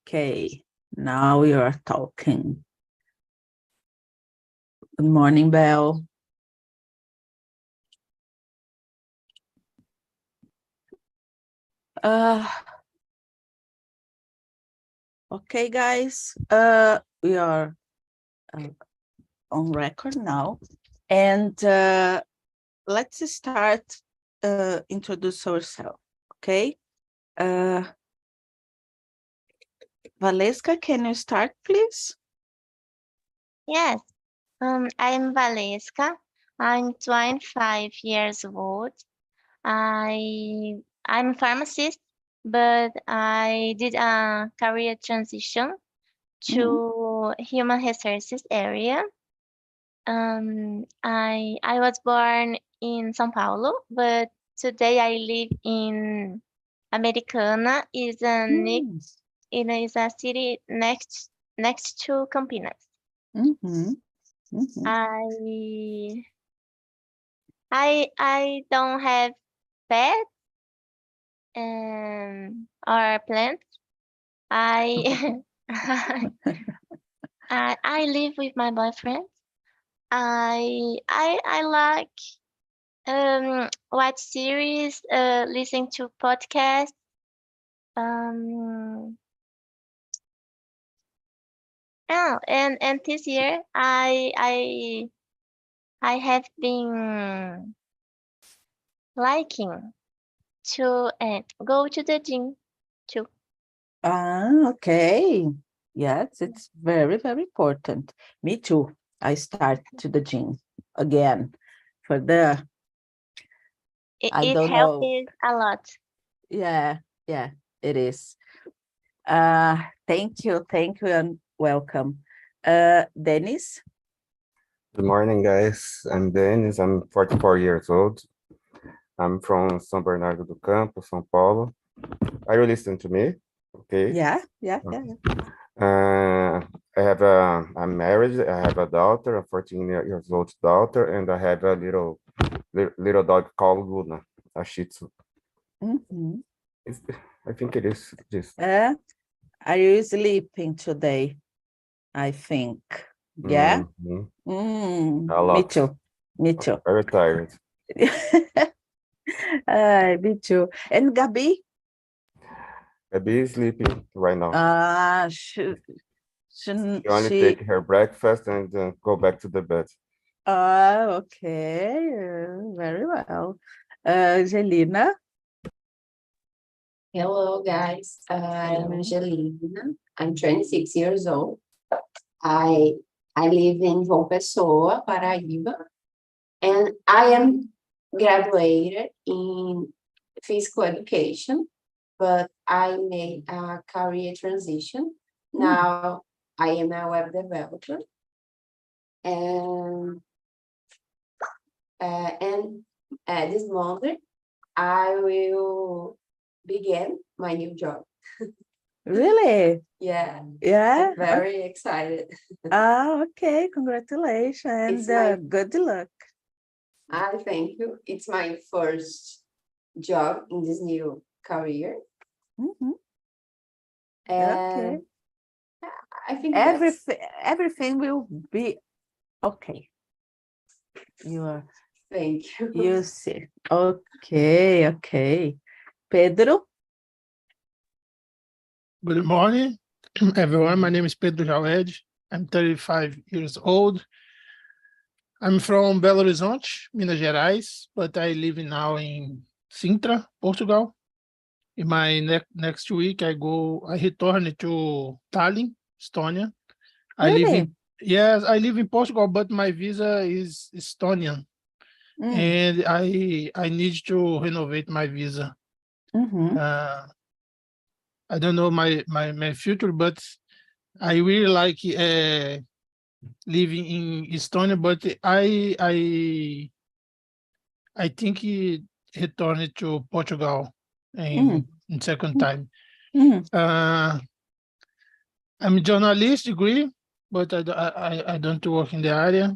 Okay, now we are talking. Good morning, Belle. Okay, guys, we are on record now, and let's start introduce ourselves, okay? Valeska, can you start, please? Yes, I'm Valeska. I'm 25 years old. I'm a pharmacist, but I did a career transition to human resources area. I was born in São Paulo, but today I live in Americana. It is a city next to Campinas. I don't have pets or plants. I I live with my boyfriend. I like watch series, listen to podcasts. And this year I have been liking to go to the gym too. Okay. Yes, it's very, very important. Me too. I start to the gym again for the, I don't know. It helps a lot. Yeah, it is. Thank you, and welcome. Dennis? Good morning, guys. I'm Dennis. I'm 44 years old. I'm from São Bernardo do Campo, São Paulo. Are you listening to me? Okay. Yeah. I'm married. I have a daughter, a 14 years old daughter, and I have a little dog called Luna, a Shih Tzu. I think it is this. Are you sleeping today? I think. Yeah. A lot. Me too. Very tired. Me too. And Gabi? Gabi is sleeping right now. She only take her breakfast and go back to the bed. Okay. Very well. Angelina? Hello, guys. I'm Angelina. I'm 26 years old. I live in João Pessoa, Paraíba, and I am graduated in physical education, but I made a career transition. Now I am a web developer, and at this moment I will begin my new job. Really? Yeah. Yeah. I'm very excited. Okay. Congratulations. Good luck. Thank you. It's my first job in this new career. Okay. I think everything will be okay. Thank you. You see. Okay. Pedro? Good morning, everyone. My name is Pedro Jaued. I'm 35 years old. I'm from Belo Horizonte, Minas Gerais, but I live now in Sintra, Portugal. In my next week, I return to Tallinn, Estonia. Really? I live in Portugal, but my visa is Estonian, and I need to renovate my visa. I don't know my future, but I really like living in Estonia, but I think he returned to Portugal in second time. I'm a journalist degree, but I don't work in the area.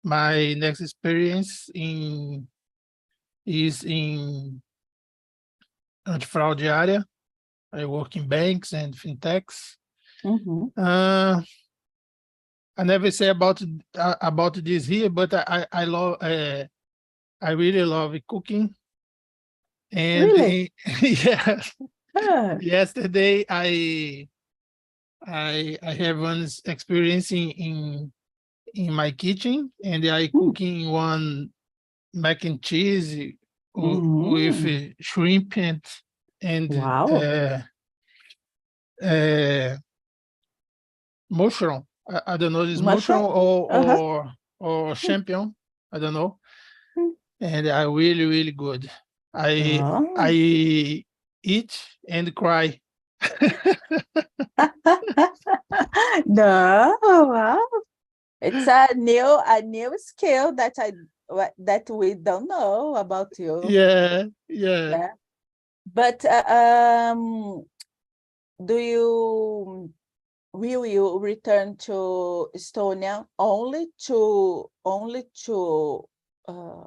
My next experience is in anti-fraud area. I work in banks and fintechs. Mhm. I never say about this here, but I love I really love cooking. And Really? yeah, Ah, yesterday I have one experience in my kitchen, and I cooking one mac and cheese with mm, shrimp and Wow. mushroom. I don't know, this mushroom Mushroom? Uh-huh. or Mm, champignon. I don't know. mm. And are really good. I Oh. I eat and cry. No, wow. It's a new skill that that we don't know about you. Yeah. Yeah. But do you will you return to Estonia only uh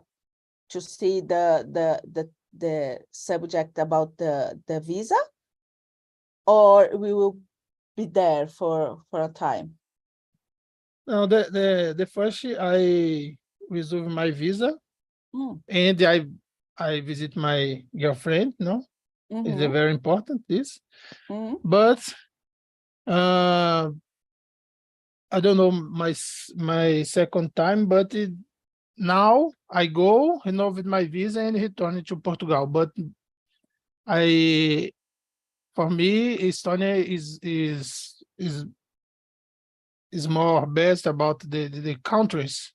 to see the subject about the visa, or we will be there for a time? No, the first I resolve my visa, Mm, and I visit my girlfriend. No, it's a mhm, very important this. mm, But uh, I don't know my second time, but now I go renovate my visa and return to Portugal. But I for me, Estonia is more best about the countries.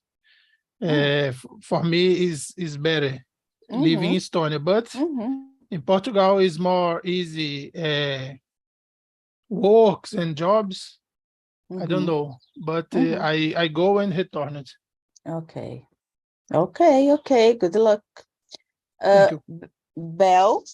mm, For me, is better living in mhm, Estonia, but mhm, in Portugal is more easy works and jobs. I don't mhm, know, but mhm. I go and return it. Okay. Okay, okay. Good luck. Thank you. Belle,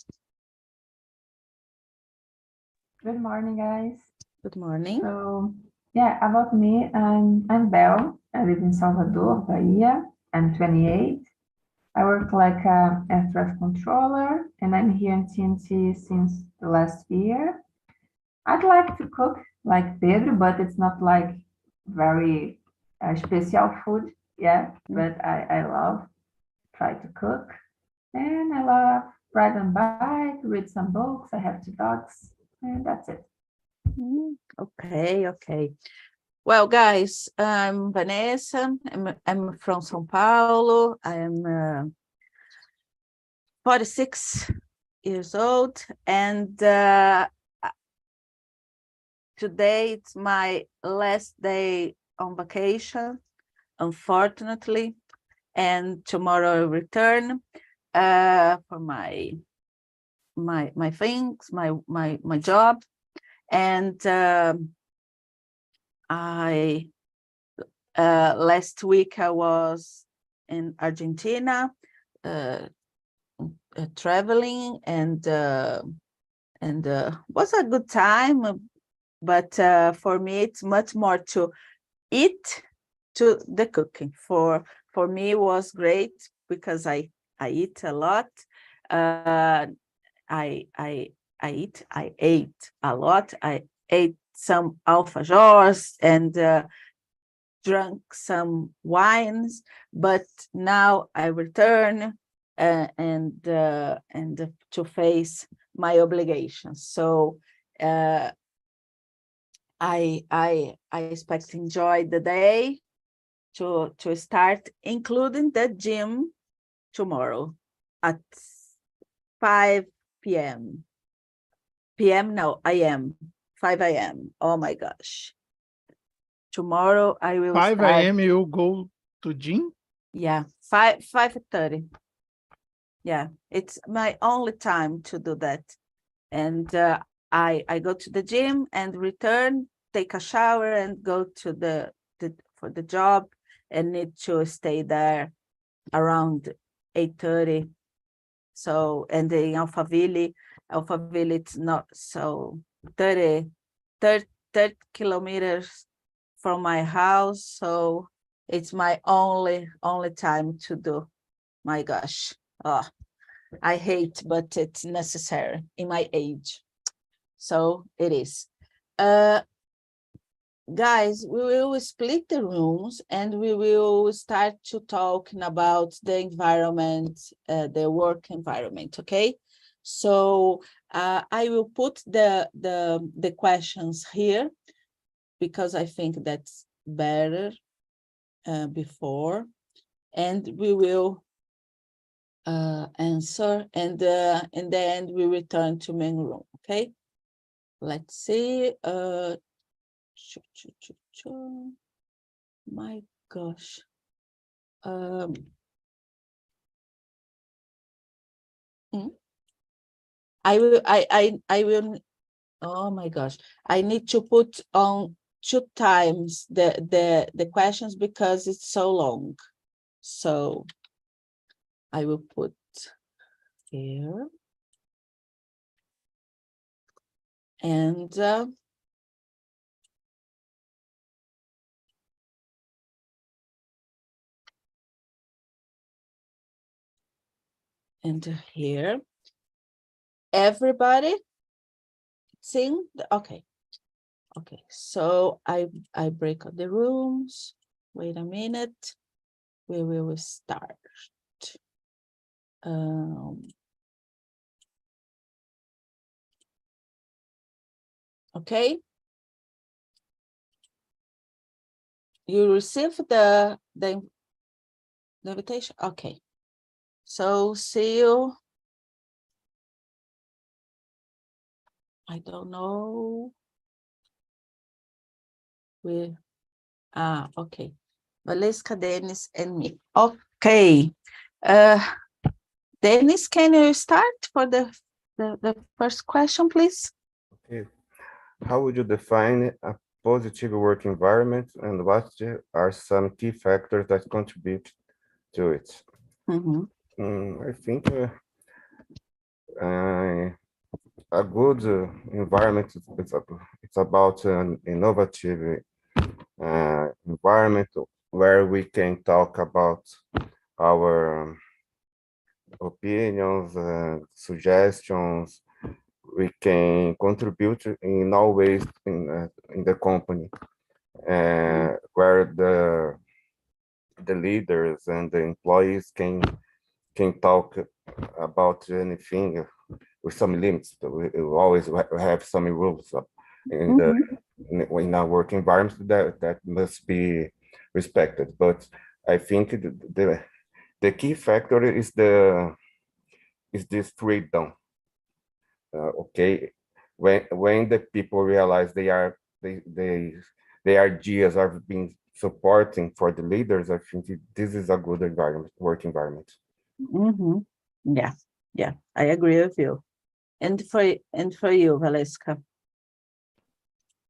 Good morning, guys. good morning. So, yeah, about me, I'm Bel. I live in Salvador, Bahia. I'm 28. I work like a air traffic controller, and I'm here in TNT since the last year. I'd like to cook like Pedro, but it's not like very special food, yeah. But I love try to cook, and I love ride and bike, read some books. I have 2 dogs, and that's it. Okay, okay. Well, guys, I'm Vanessa. I'm from São Paulo. I am 46 years old, and today it's my last day on vacation, unfortunately, and tomorrow I return for my things, my job, and I last week I was in Argentina traveling, and was a good time, but for me it's much more to eat to the cooking. For me it was great because I eat a lot. uh, I ate a lot. I ate some alfajores and drank some wines, but now I return and to face my obligations. So I expect to enjoy the day, to start, including the gym tomorrow at 5 p.m. No, I am 5 a.m. Oh my gosh. Tomorrow I will 5 start. a.m. you go to gym? Yeah, 5:30. Yeah, it's my only time to do that. And I go to the gym and return, take a shower, and go to for the job, and need to stay there around 8:30. So, and in Alphaville it's not so 30 30 kilometers from my house, so it's my only time to do. My gosh, oh, I hate, but it's necessary in my age. So it is. Guys, we will split the rooms and we will start to talking about the environment, the work environment, okay? So I will put the questions here because I think that's better before, and we will answer, and in the end we return to main room, okay? Let's see. My gosh. I will, oh my gosh, I need to put on 2 times the questions because it's so long. So I will put here. And here. Everybody sing? Okay. Okay, so I break up the rooms. Wait a minute. We will start. Okay. You received the invitation? Okay. So see you. I don't know. Okay. Valesca, Dennis, and me. Okay. Dennis, can you start for the first question, please? Okay. How would you define a positive work environment, and what are some key factors that contribute to it? I think a good environment it's about an innovative environment where we can talk about our opinions and suggestions. We can contribute in all ways in the company, where the leaders and the employees can talk about anything with some limits. We always have some rules in our work environment that must be respected. But I think the key factor is this freedom. Okay, when the people realize their ideas are being supporting for the leaders, I think this is a good work environment. Yeah, I agree with you. And for you, Valesca?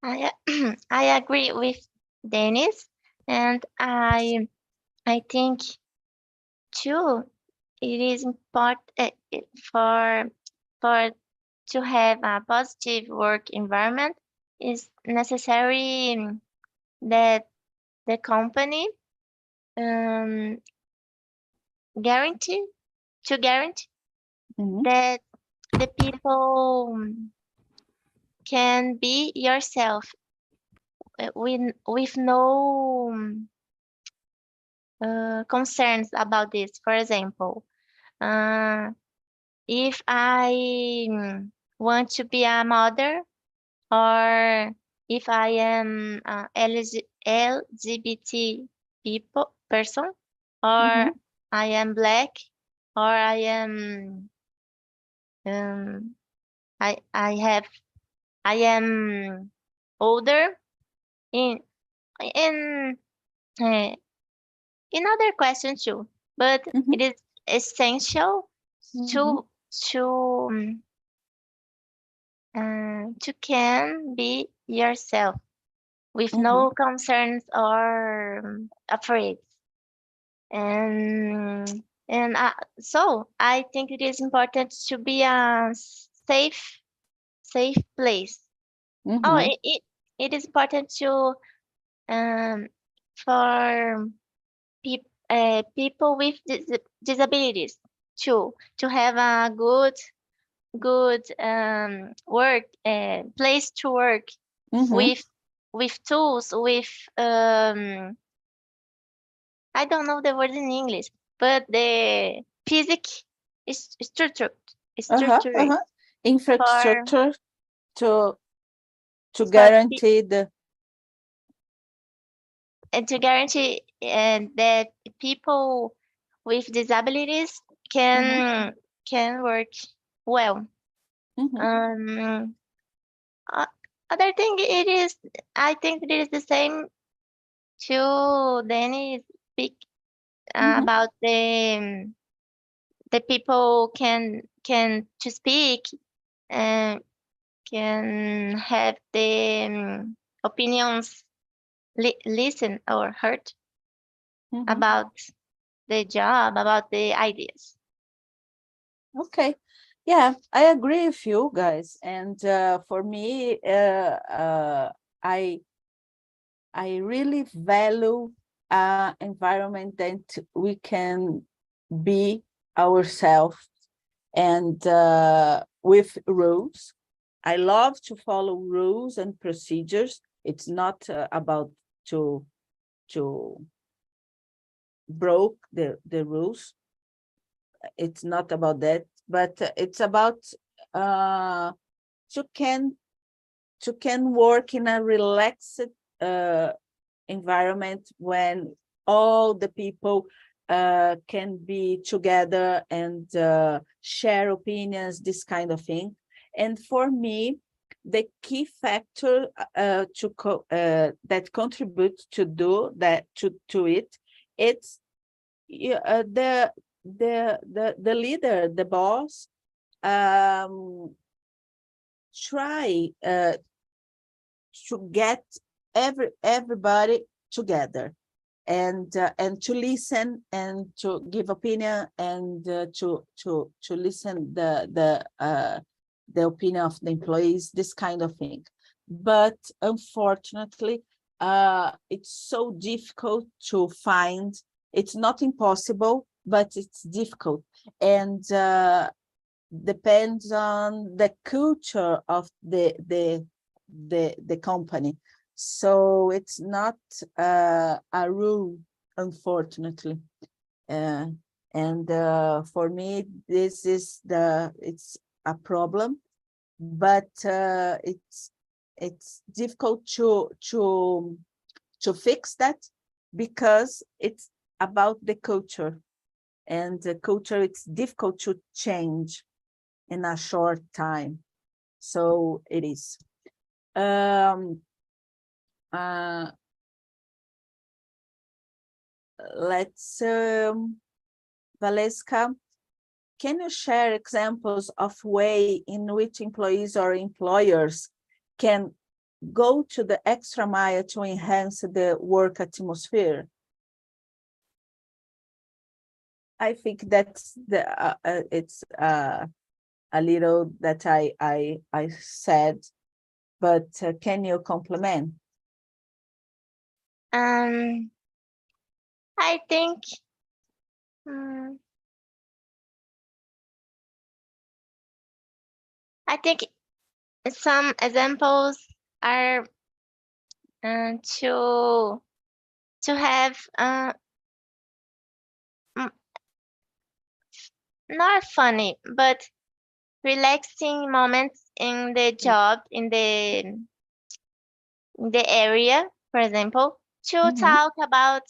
I agree with Dennis, and I think too it is important for to have a positive work environment. Is necessary that the company guarantee that the people can be yourself with no concerns about this. For example, if I want to be a mother, or if I am LGBT person, or I am Black, or I am I am older in other questions too, but it is essential to can be yourself with no concerns or afraid. And so I think it is important to be a safe place. Oh, it is important to for people with disabilities to have a good work place to work Mhm. with tools with I don't know the word in English, but the physic is structured Uh-huh, structured uh-huh. for Infrastructure to for guarantee the and to guarantee that people with disabilities can work well. Mhm. Um, other thing it is, I think it is the same to Danny speak Mhm. about the people can to speak and can have the opinions listen or heard Mhm. about the job, about the ideas. Okay. Yeah, I agree with you guys. And for me, I really value environment that we can be ourselves and with rules. I love to follow rules and procedures. It's not about to broke the rules. It's not about that, but it's about uh, to can work in a relaxed uh, environment when all the people can be together and share opinions, this kind of thing. And for me, the key factor that contributes to do that to it, it's the leader, the boss, try to get everybody together and to listen and to give opinion and to listen the opinion of the employees, this kind of thing. But unfortunately, it's so difficult to find. It's not impossible, but it's difficult, and depends on the culture of the company. So it's not a rule, unfortunately. Uh, and for me, it's a problem, but it's difficult to fix that because it's about the culture, and the culture it's difficult to change in a short time. So it is. Um, uh, let's, Valeska, can you share examples of way in which employees or employers can go to the extra mile to enhance the work atmosphere? I think that's it's a little that I said, but can you complement? I think mm, I think some examples are to have mm, not funny but relaxing moments in the job in the area, for example, to Mhm. talk about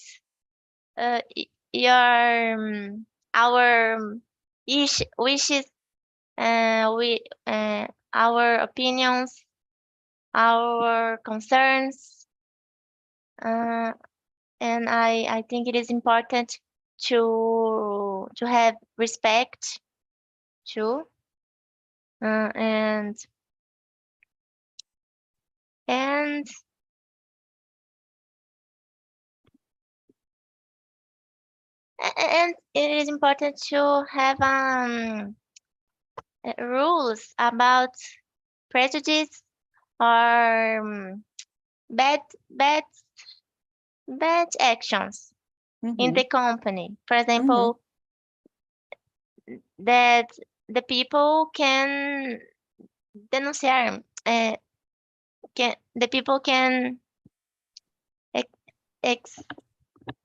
your our wishes, we our opinions, our concerns, uh, and I think it is important to have respect too, and and and it is important to have rules about prejudice or bad actions in the company. For example, that the people can denunciar, the people can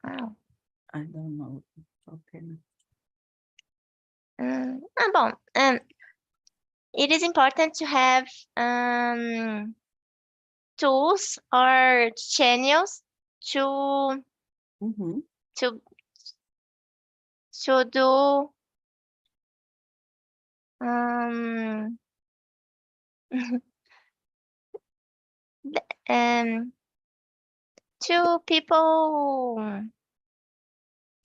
wow. I don't know. Okay. Bom, it is important to have tools or channels to to do to people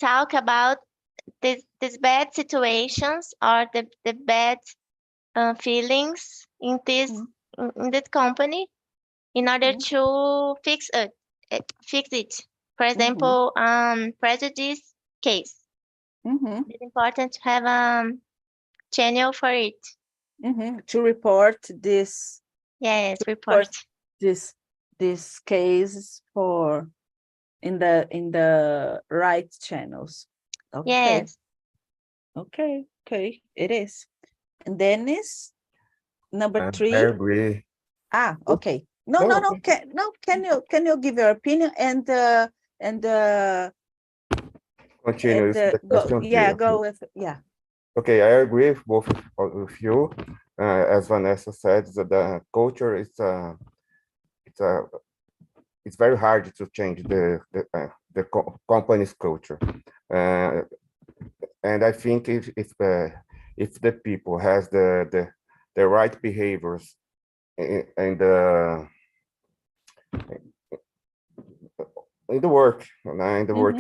talk about these bad situations or the bad feelings in this in that company in order to fix it. For example, prejudice case. It's important to have a channel for it. To report this. Yes, report this case for in the right channels. Okay. Yes. Okay, it is. And then is number I 3. agree. Okay. No. Can you give your opinion and Continue with the question. go with Okay, I agree with both of you. As Vanessa said, the culture is it's very hard to change the company's culture, and I think if the people has the right behaviors in the work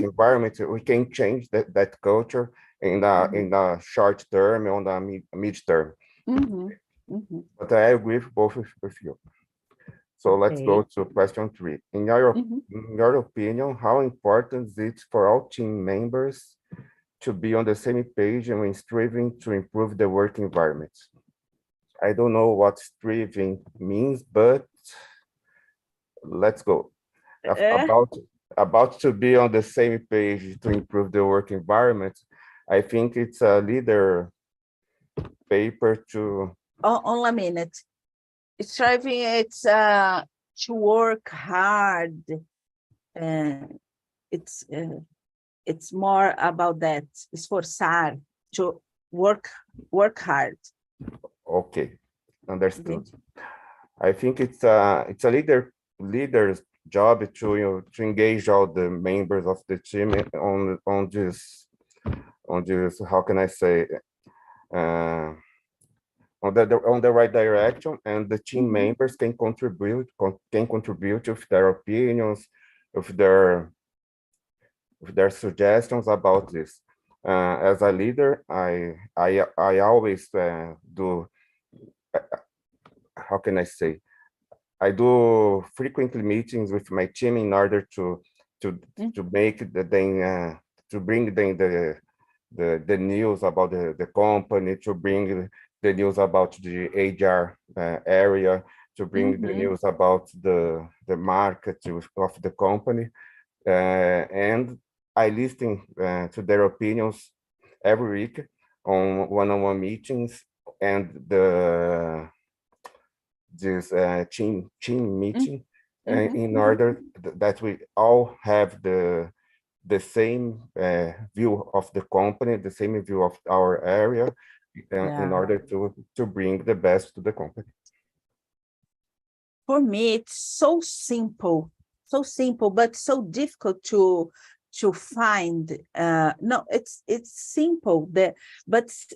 environment, we can change that culture in the short term, on the mid term. But I agree with both of you. So let's go to question 3. In your opinion, how important is it for all team members to be on the same page and when striving to improve the work environment? I don't know what striving means, but let's go. About to be on the same page to improve the work environment, I think it's a leader paper to... On a minute. Striving, it's to work hard, and it's more about that, esforçar, to work hard. Okay, understood. I think it's a leader's job to engage all the members of the team on this how can I say, on the right direction, and the team members can contribute with their opinions, with their suggestions about this. As a leader, I always do, how can I say, I do frequently meetings with my team in order to make to bring the news about the company, to bring the news about the HR area, to bring the news about the market of the company, and I listen to their opinions every week on one-on-one meetings and this team meeting, in order that we all have the same view of the company, the same view of our area, in order to bring the best to the company. For me, it's so simple, but so difficult to find. No, it's simple, but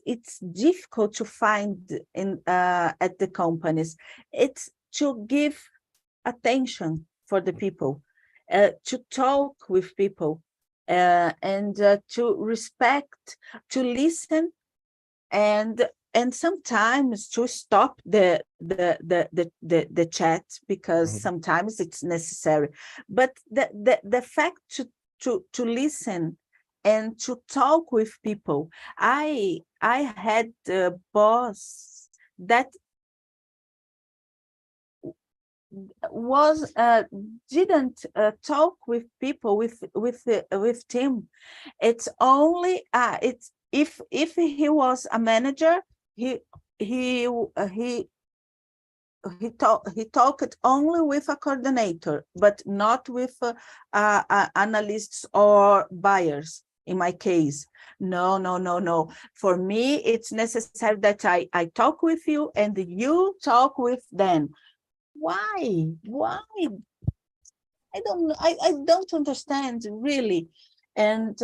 it's difficult to find in at the companies. It's to give attention for the people, to talk with people, and to respect, to listen, and sometimes to stop the chat, because sometimes it's necessary. But the fact to listen and to talk with people. I had a boss that was didn't talk with people with team. It's only it's if he was a manager, he talked only with a coordinator, but not with analysts or buyers. In my case, no. For me, it's necessary that I talk with you and you talk with them. Why? I don't know. I don't understand really. And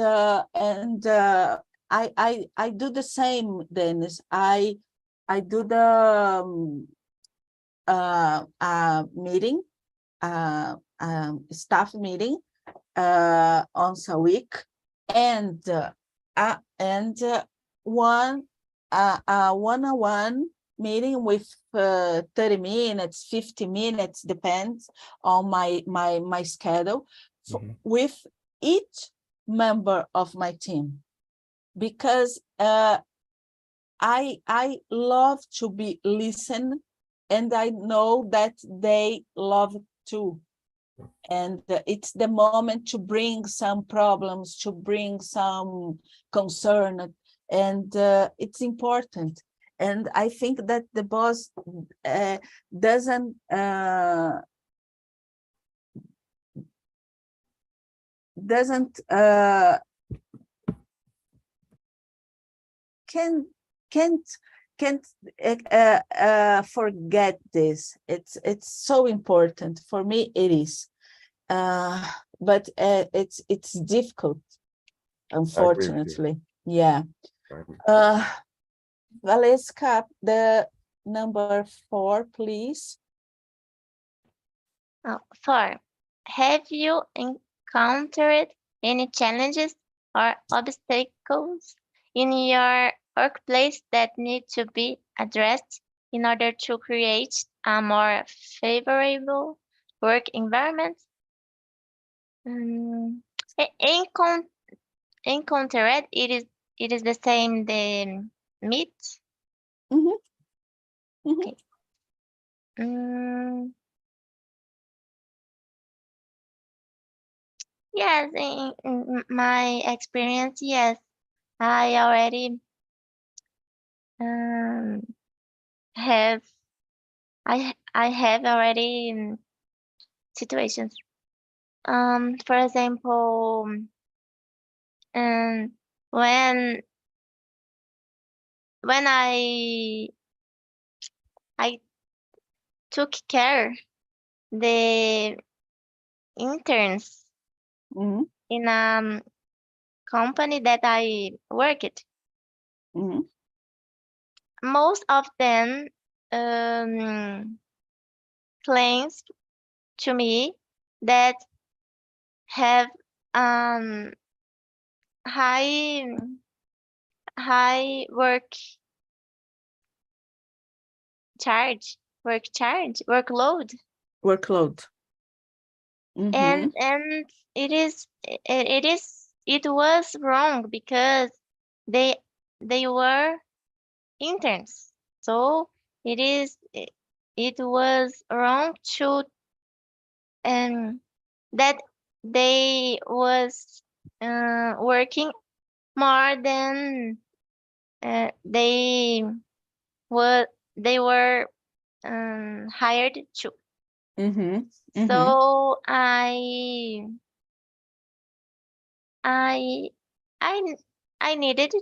I do the same, Dennis. I do the meeting, staff meeting once a week, and one-on-one meeting with 30 minutes, 50 minutes, depends on my schedule, with each member of my team, because I love to be listened, and I know that they love too. And it's the moment to bring some problems, to bring some concern, and it's important. And I think that the boss doesn't can't forget this. It's so important for me. It is, but it's difficult, unfortunately. Yeah. Valesca, the number 4, please. 4. Have you encountered any challenges or obstacles in your workplace that need to be addressed in order to create a more favorable work environment? Encountered, it is the same, the meet. Okay. Yes, in my experience, yes, I already have already situations. For example, when I took care the interns in a company that I worked. Most of them claims to me that have high workload. And it was wrong because they were interns. So it was wrong to that they was working more than they were hired to. So I needed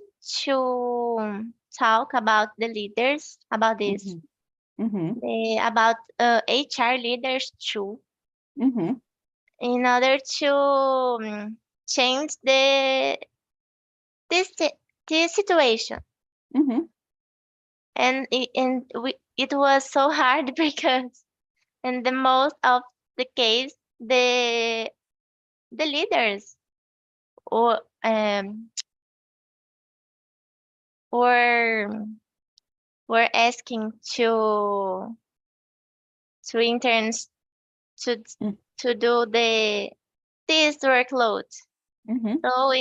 to talk about the leaders about this, about HR leaders too, in order to change this situation. And it was so hard because in the most of the case, the leaders or were asking to interns to do this workload. So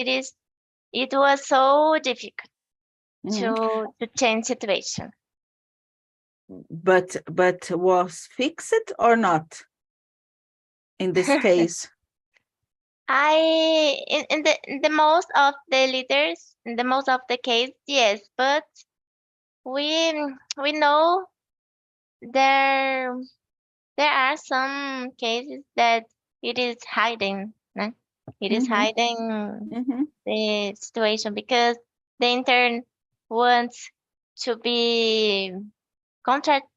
it was so difficult to change situation. but was fixed or not in this case? In the most of the leaders, in the most of the case, yes, but we know there are some cases that it is hiding, né? It is Mhm. hiding Mhm. the situation because the intern wants to be contracted,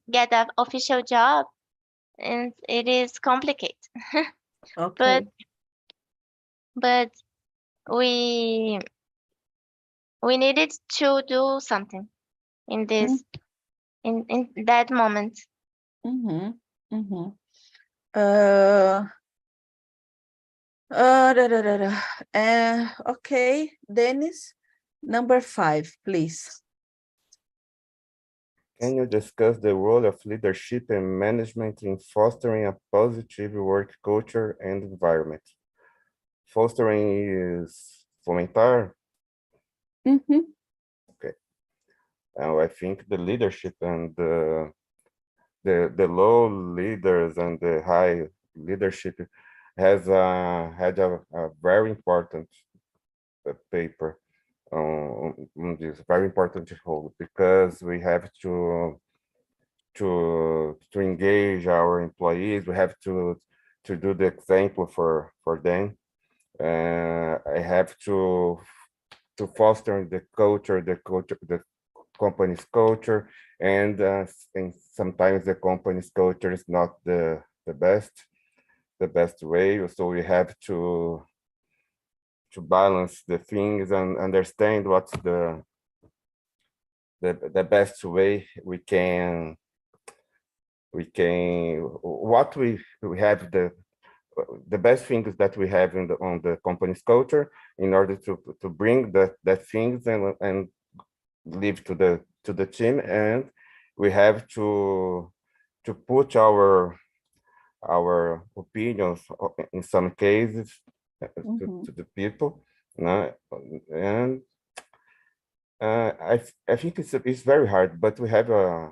get an official job, and it is complicated. Okay. But we needed to do something in this in that moment. Mhm. Mhm. Uh, da, da, da, da. Okay, Dennis, number 5, please. Can you discuss the role of leadership and management in fostering a positive work culture and environment? Fostering is fomentar. Mhm. I think the leadership and the low leaders and the high leadership has had a very important paper on this very important role, because we have to engage our employees. We have to do the example for them. I have to foster the culture, the company's culture, and sometimes the company's culture is not the best way. So we have to balance the things and understand what's the best way we can what we have the best things that we have on the company's culture, in order to bring that things and live to the team. And we have to put our opinions in some cases to the people, and I think it's very hard, but we have the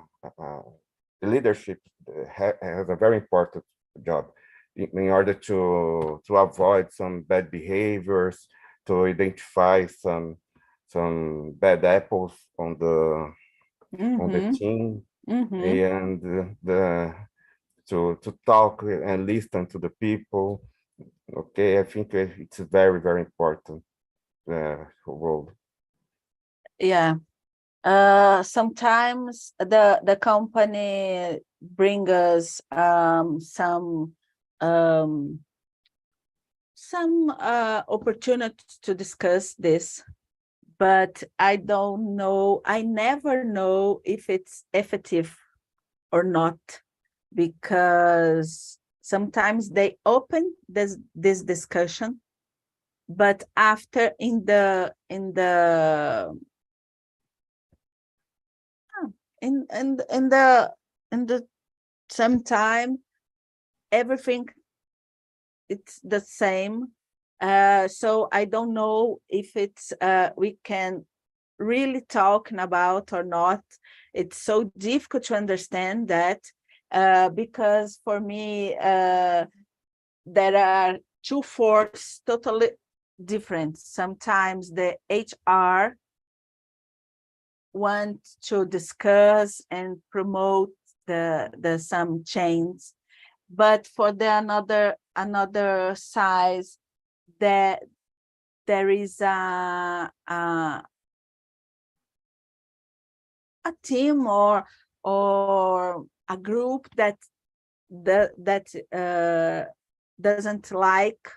leadership has a very important job in order to avoid some bad behaviors, to identify some bad apples on the Mhm. team, Mhm. and to talk and listen to the people. Okay, I think it's a very, very important role. Yeah. Sometimes the company bring us some opportunities to discuss this, but I don't know. I never know if it's effective or not, because sometimes they open this discussion, but after in the sometime everything it's the same. So I don't know if it's we can really talking about or not. It's so difficult to understand that, because for me there are two forces totally different. Sometimes the HR want to discuss and promote the some change, but for the another side, that there is a team or a group that doesn't like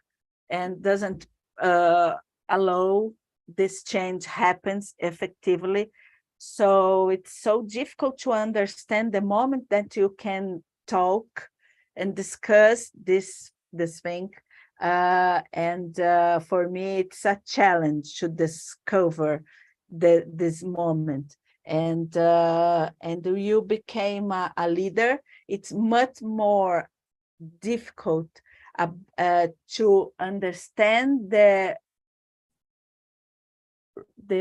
and doesn't allow this change happens effectively. So it's so difficult to understand the moment that you can talk and discuss this thing. And for me, it's a challenge to discover this moment. And you became a leader. It's much more difficult to understand the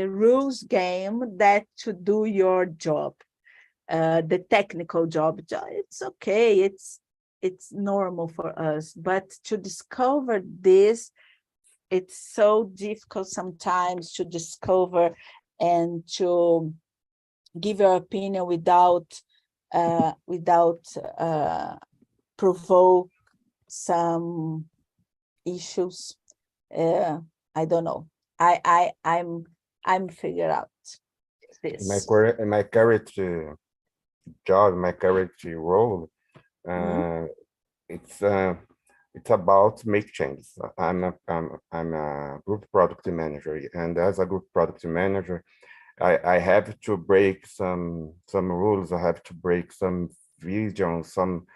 rules game that to do your job, the technical job. It's okay. It's normal for us, but to discover this, it's so difficult sometimes to discover and to give your opinion without provoke some issues. I don't know. I'm figuring out In my this. in my current job, my current role, it's about make changes. I'm a group product manager, and as a group product manager, I have to break some rules. I have to break some visions, some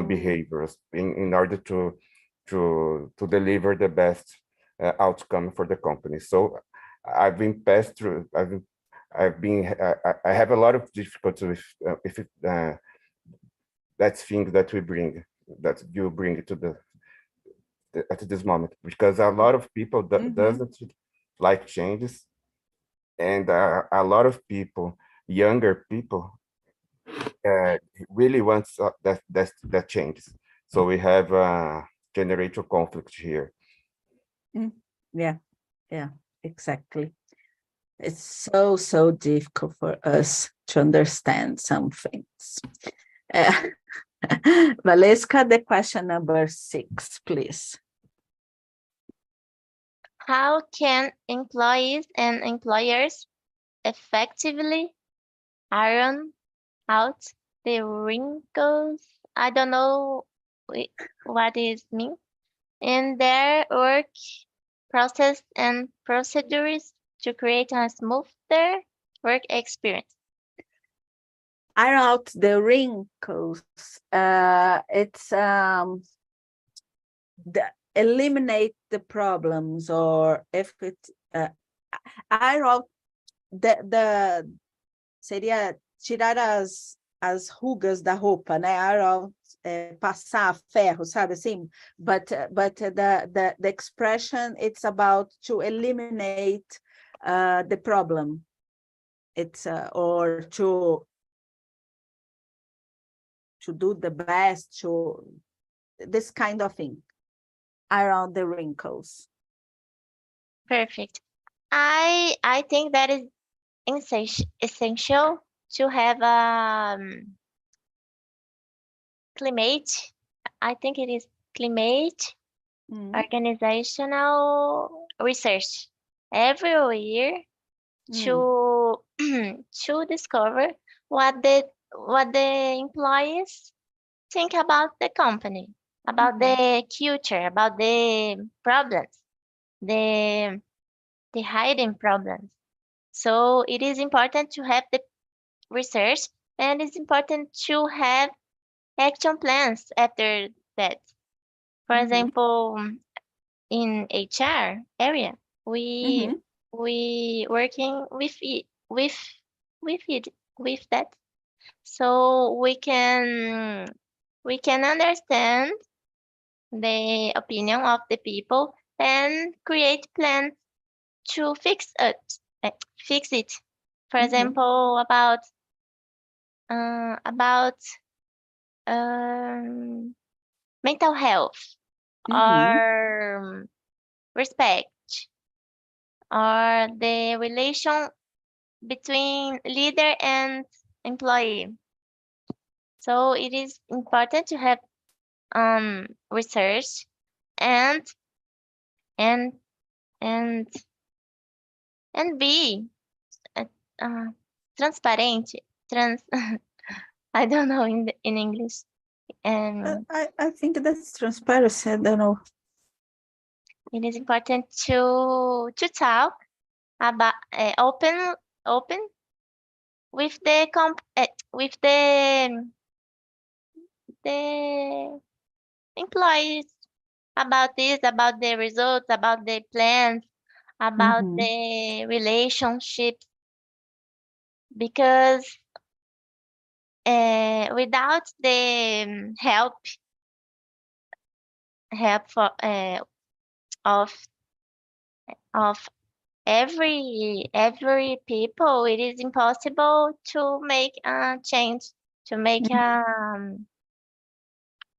behaviors in order to deliver the best outcome for the company. So I've been passed through. I have a lot of difficulty with that's things that you bring to the at this moment, because a lot of people doesn't like changes, and a lot of people, younger people, really wants that changes. So we have generational conflict here. Yeah, exactly. It's so difficult for us to understand some things. Valesca, the question number 6, please. How can employees and employers effectively iron out the wrinkles? I don't know what it means in their work process and procedures to create a smoother work experience. Iron out the wrinkles. It's eliminate the problems, or if it iron out seria tirar as rugas da roupa, né? Iron out, passar ferro, sabe assim? But the expression, it's about to eliminate the problem. It's or to do the best, to this kind of thing, around the wrinkles. Perfect. I think that is essential to have climate. I think it is climate organizational research every year to to discover what the employees think about the company, about the culture, about the problems, the hidden problems. So it is important to have the research, and it's important to have action plans after that. For example, in HR area, we working with that, so we can understand the opinion of the people and create plans to fix it. For example, about mental health, or respect, or the relation between leader and employee. So it is important to have research and be transparent. I don't know in English. I think that's transparency. I don't know. It is important to talk about open with the employees about this, about the results, about the plans, about the relationships, because without the help for of every people, it is impossible to make a change, to make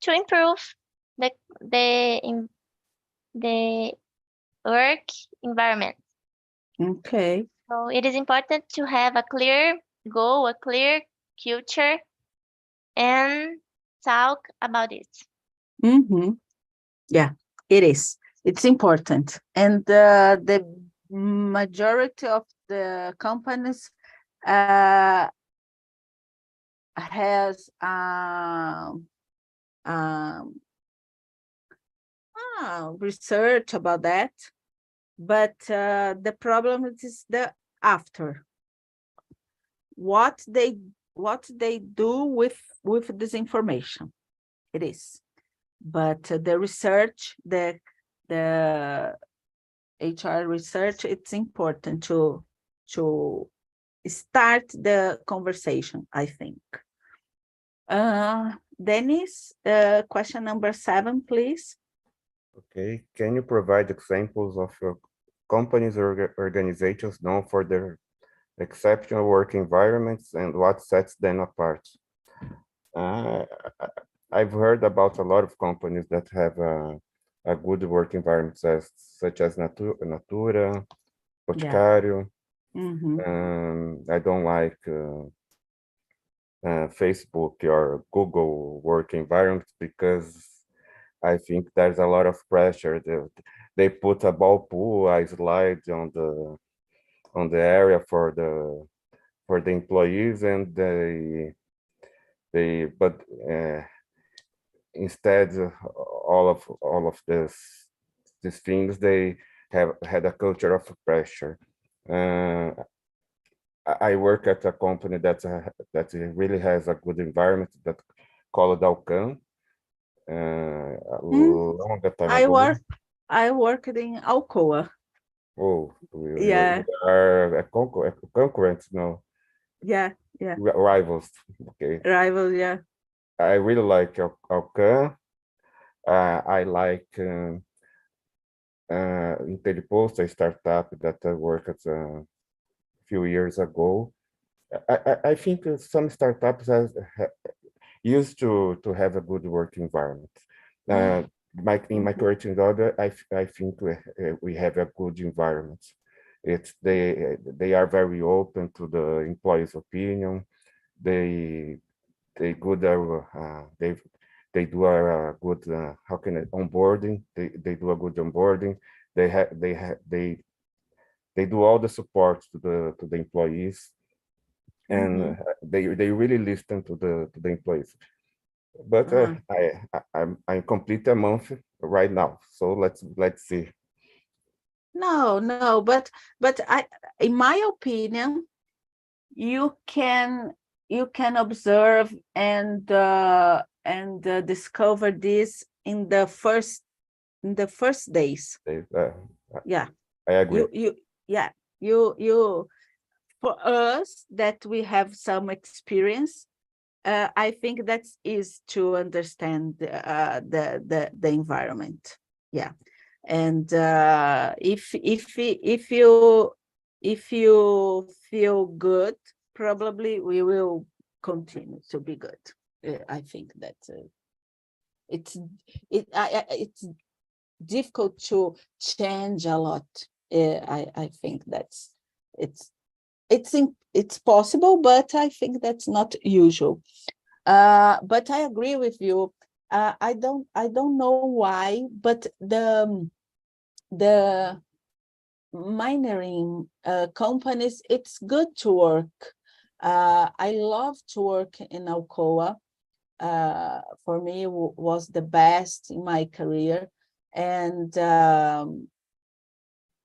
to improve the the work environment. Okay. So it is important to have a clear goal, a clear culture, and talk about it. Yeah, it is. It's important. And the majority of the companies has research about that, but the problem is the after. What they do with this information. It is. But the research, the HR research, it's important to start the conversation, I think. Dennis, question number 7, please. Okay, can you provide examples of your companies or organizations known for their exceptional work environments and what sets them apart? I've heard about a lot of companies that have a good work environment, such as Natura, Boticário. I don't like Facebook or Google work environments because I think there's a lot of pressure. They put a ball pool, a slide on the area for the employees, and but instead all of these things, they have had a culture of pressure. I work at a company that really has a good environment that called Alcan. A long time ago. I worked in Alcoa. Oh, Yeah. we are concurrents, no, Yeah. rivals. Okay. Rival, yeah. I really like Alcan. I like Interpost, a startup that I worked a few years ago. I think some startups used to have a good work environment. In my current job, I think we have a good environment. They are very open to the employees' opinion. They good they do a good how can I onboarding. They do a good onboarding. They do all the support to the employees, and they really listen to the employees. But I'm complete a month right now, so let's see. No, but in my opinion, you can observe and discover this in the first days. Yeah, I agree. You for us that we have some experience, I think that's easy to understand the environment. Yeah, and if you feel good, probably we will continue to be good. I think that it's difficult to change a lot. I think that's it's possible, but I think that's not usual. But I agree with you. I don't know why, but the mining companies, it's good to work. I love to work in Alcoa. For me, was the best in my career, and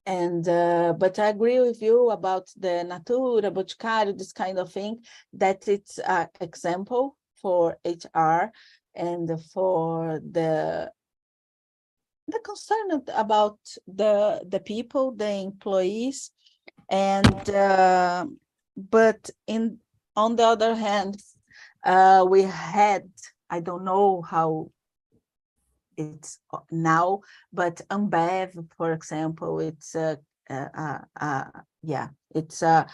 but I agree with you about the Natura, Boticário, this kind of thing, that it's an example for HR and for the concern about the people, the employees, and but on the other hand, we had, I don't know how it's now, but Ambev, for example, it's Yeah, it's a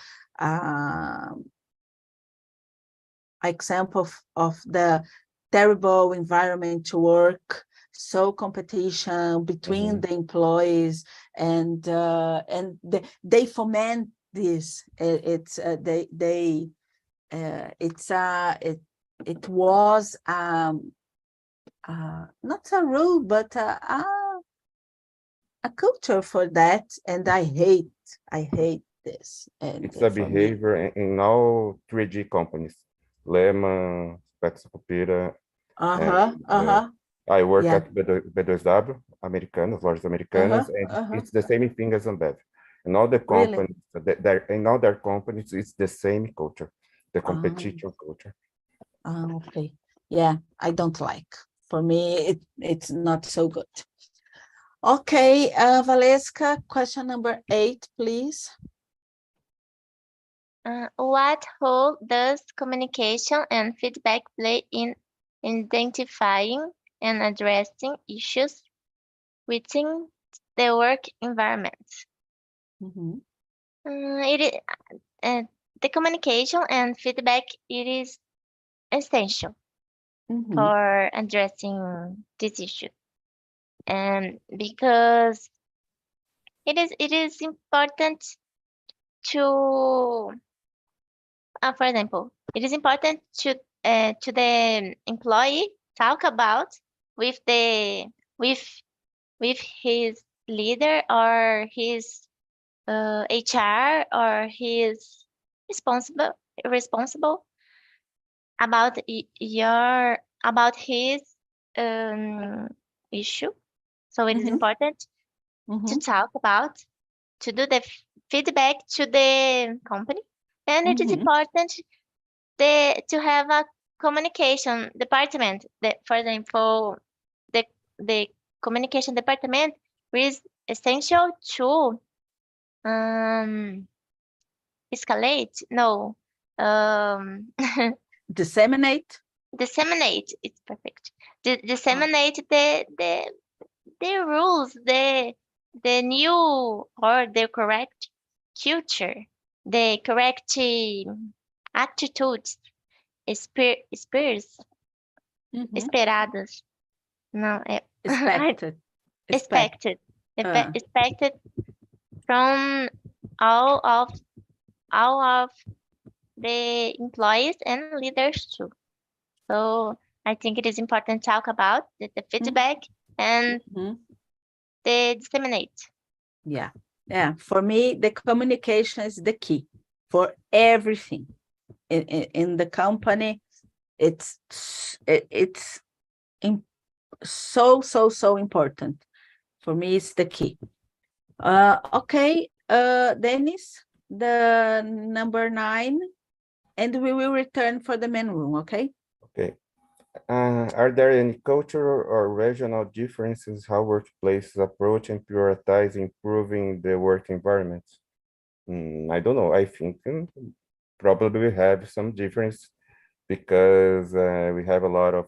example of the terrible environment to work, so competition between the employees, and they foment this. It was not a rule, but a culture for that, and I hate this. And It's a for me, behavior in all 3G companies. Lehman, Spectropira, and I work yeah, at B2W, Americanas, lojas Americanas, and it's the same thing as Ambev. And all the Really? companies, in all their companies, it's the same culture, the competition culture. Okay. Yeah, I don't like. For me, it's not so good. Okay, Valeska, question number 8, please. What role does communication and feedback play in identifying and addressing issues within the work environment? Mhm, The communication and feedback, it is essential mhm, for addressing this issue, and because it is important to, for example, it is important to the employee talk about with the with with his leader or his HR or his responsible about about his issue. So it is mhm, important to mhm, talk about, to do the feedback to the company, and it is mhm, important to have a communication department. That, for example, the communication department is essential to escalate. No, disseminate. disseminate. It's perfect. Disseminate the rules, the new or the correct culture, the correct attitudes, spurs, Mhm, esperadas. No, expected. expected, Uh, expected from all of all of the employees and leaders too. So I think it is important to talk about the feedback and mhm. the disseminate. Yeah, yeah. For me, the communication is the key for everything in the company. It's so important. For me, it's the key. Okay, Dennis, the number 9, and we will return for the main room. Okay. Okay. Are there any cultural or regional differences how workplaces approach and prioritize improving the work environment? I don't know. I think probably we have some difference because we have a lot of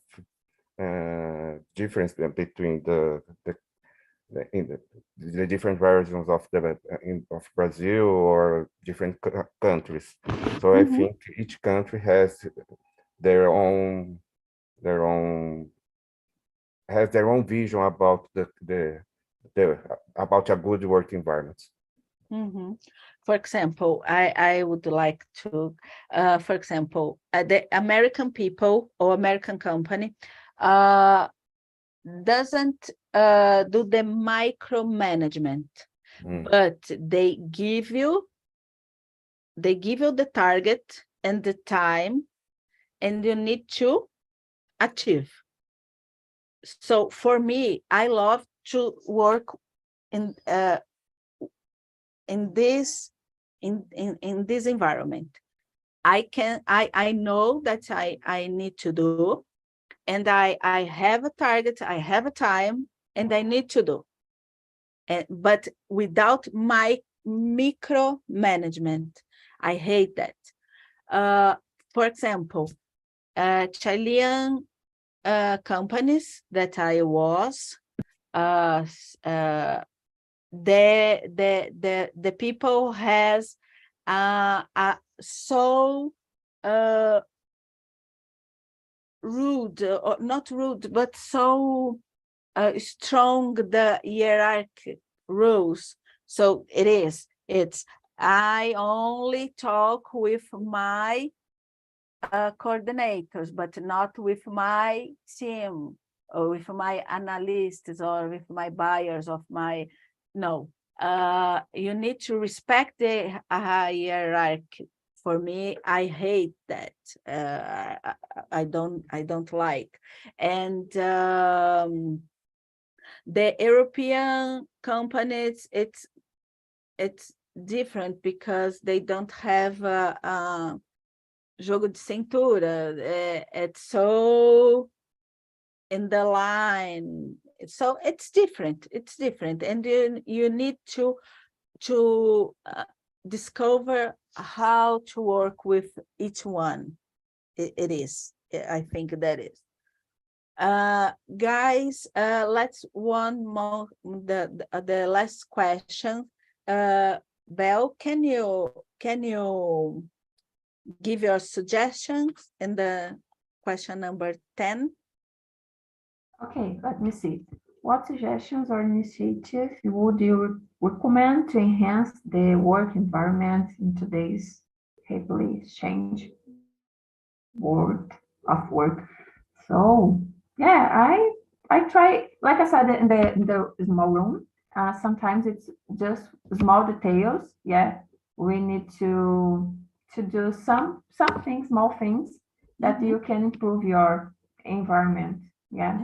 difference between the different versions of of Brazil or different countries. So I think each country has their own their own vision about the about a good work environment. For example, I would like to, for example, the American people or American company doesn't do the micromanagement, but they give you the target and the time, and you need to achieve. So for me, I love to work in this environment. I know that I need to do, and I have a target, I have a time, and I need to do. But without my micromanagement, I hate that. For example, Chilean companies that I was the people has so rude, or not rude, but so strong the hierarchy rules. So it's I only talk with my coordinators, but not with my team, or with my analysts, or with my buyers of my, no. You need to respect the hierarchy. For me, I hate that. I don't like. And the European companies, it's different because they don't have jogo de cintura. It's so in the line. So it's different. It's different, and you need to discover how to work with each one. It is. I think that is. Guys, let's one more the last question. Belle, can you give your suggestions in the question number 10? Okay, let me see. What suggestions or initiatives would you recommend to enhance the work environment in today's heavily changed world of work? So yeah, I try, like I said, in the small room. Sometimes it's just small details. Yeah, we need to do something, small things that you can improve your environment. Yeah,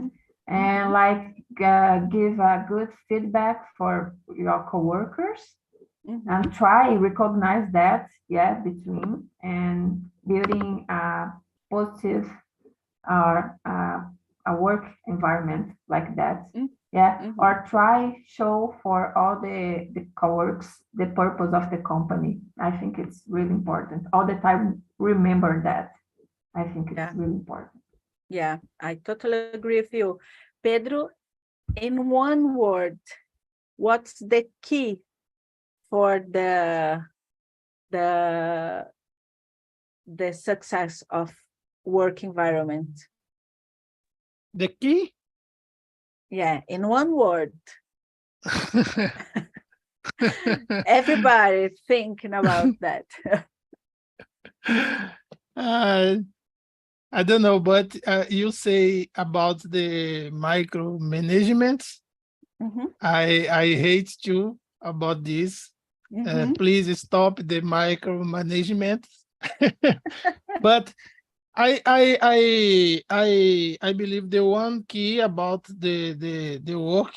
and like give a good feedback for your coworkers, and try recognize that, yeah, between, and building a positive or a work environment like that. Yeah, or try show for all the coworkers the purpose of the company. I think it's really important. All the time, remember that. I think it's really important. Yeah, I totally agree with you. Pedro, in one word, what's the key for the success of work environment? The key? Yeah, in one word. Everybody thinking about that. I don't know, but you say about the micromanagement. I hate you about this. Please stop the micromanagement. But I believe the one key about the work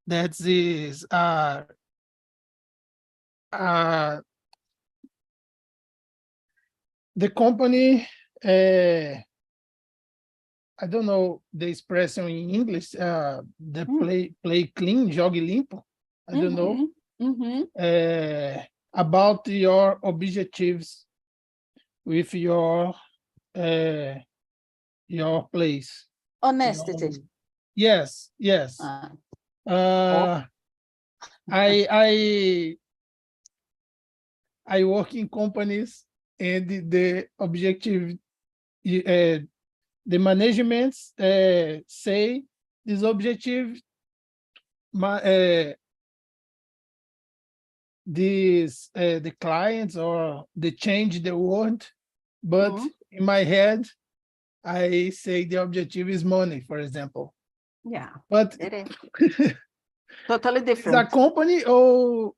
that is the company, I don't know the expression in English, the play clean, jogue limpo. I don't know. About your objectives with your place. Honesty. Yes. I work in companies, and the objective, the management say this objective, the clients or the change the world, but in my head, I say the objective is money, for example. Yeah, but it is totally is different. a company, or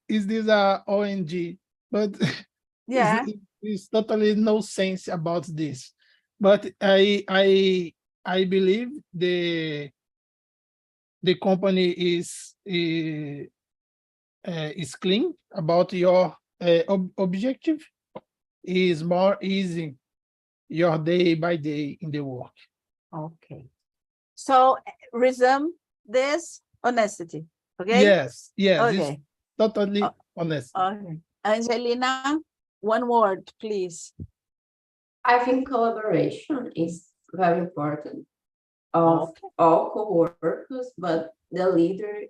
is this a ONG? But Yeah, it's totally no sense about this. But I believe the company is clean about your objective, is more easy your day by day in the work. okay. So resume this honesty, okay? Yes, Okay. it's totally honest. Okay. Angelina, one word, please. I think collaboration is very important of all co-workers, but the leader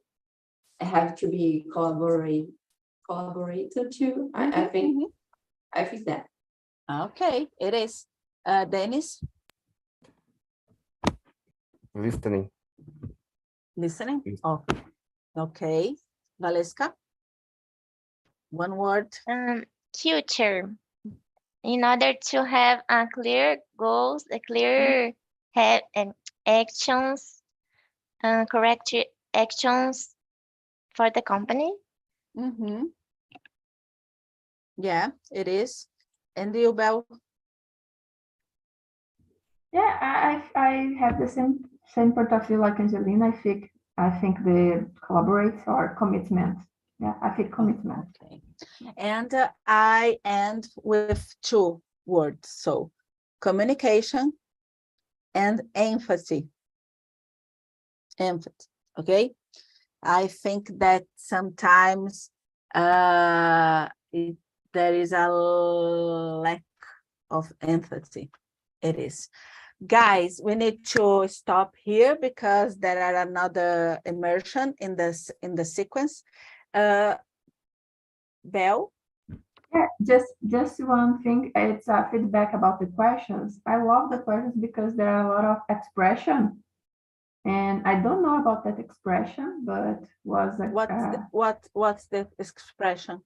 have to be collaborator too. I think that. Okay, it is. Dennis, Listening. listening? Yes. Oh, okay. Valeska? One word. Future. In order to have a clear goals, a clear have actions, correct actions for the company. Yeah, it is. And you, Bel? Yeah, I have the same point of view like Angelina. I think the collaborate or commitment. Yeah, I think commitment. Okay. And I end with 2 words. So communication and empathy. Empathy, okay? I think that sometimes there is a lack of empathy. It is. Guys, we need to stop here because there are another immersion in the sequence. Bel? Yeah, just one thing. It's a feedback about the questions. I love the questions because there are a lot of expression, and I don't know about that expression, but was a, What's the expression?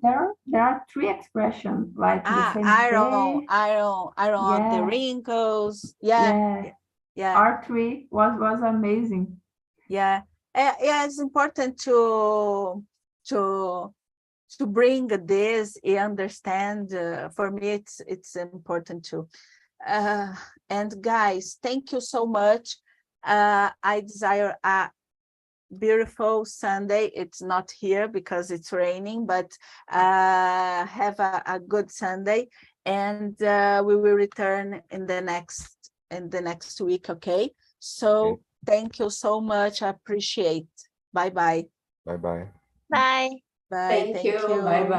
there are 3 expressions like the same iron day. of the Yeah. wrinkles. Yeah. R3 was amazing. Yeah, it's important to bring this and understand. For me, it's important too. And guys, thank you so much. I desire a beautiful Sunday. It's not here because it's raining, but have a good Sunday, and we will return in the next week. Okay, so thank you so much. I appreciate. Bye-bye. Bye-bye. Bye. Bye. Thank you. Bye-bye.